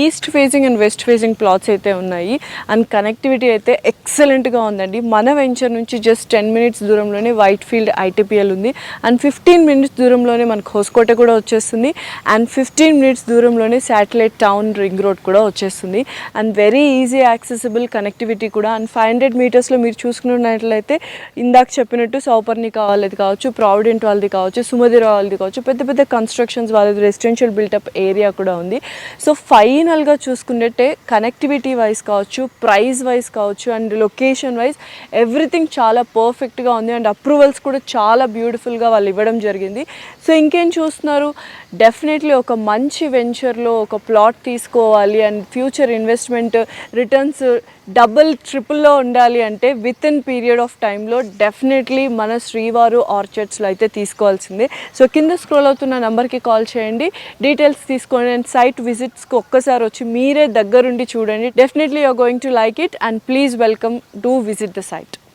East facing and west facing plots అయితే ఉన్నాయి and connectivity అయితే ఎక్సలెంట్గా ఉందండి. మన వెంచర్ నుంచి జస్ట్ 10 minutes దూరంలోనే వైట్ ఫీల్డ్ ఐటీపీఎల్ ఉంది అండ్ 15 minutes దూరంలోనే మనకు హోస్కోట కూడా వచ్చేస్తుంది అండ్ 15 minutes దూరంలోనే శాటిలైట్ టౌన్ రింగ్ రోడ్ కూడా వచ్చేస్తుంది and very easy accessible connectivity కూడా. అండ్ 500 metersలో మీరు చూసుకున్నట్లయితే ఇందాక చెప్పినట్టు సౌపర్ణిక వాళ్ళది కావచ్చు, ప్రావిడెంట్ వాళ్ళది కావచ్చు, సుమధిర వాళ్ళది కావచ్చు, పెద్ద పెద్ద కన్స్ట్రక్షన్స్ వాళ్ళది రెసిడెన్షియల్ బిల్టప్ ఏరియా కూడా ఉంది. సో ఫైనల్గా చూసుకున్నట్టే కనెక్టివిటీ వైజ్ కావచ్చు, ప్రైస్ వైజ్ కావచ్చు అండ్ లొకేషన్ వైజ్ ఎవ్రీథింగ్ చాలా పర్ఫెక్ట్గా ఉంది అండ్ అప్రూవల్స్ కూడా చాలా బ్యూటిఫుల్గా వాళ్ళు ఇవ్వడం జరిగింది. సో ఇంకేం చూస్తున్నారు, డెఫినెట్లీ ఒక మంచి వెంచర్లో ఒక ప్లాట్ తీసుకోవాలి and future investment returns double ట్రిపుల్లో ఉండాలి అంటే విత్ ఇన్ పీరియడ్ ఆఫ్ టైంలో డెఫినెట్లీ మన శ్రీవారు ఆర్చర్డ్స్లో అయితే తీసుకోవాల్సిందే. సో కింద స్క్రోల్ అవుతున్న నెంబర్కి కాల్ చేయండి, డీటెయిల్స్ తీసుకోండి అండ్ సైట్ విజిట్స్కి ఒక్కసారి వచ్చి మీరే దగ్గరుండి చూడండి. Definitely you're going to like it and please welcome to visit the site.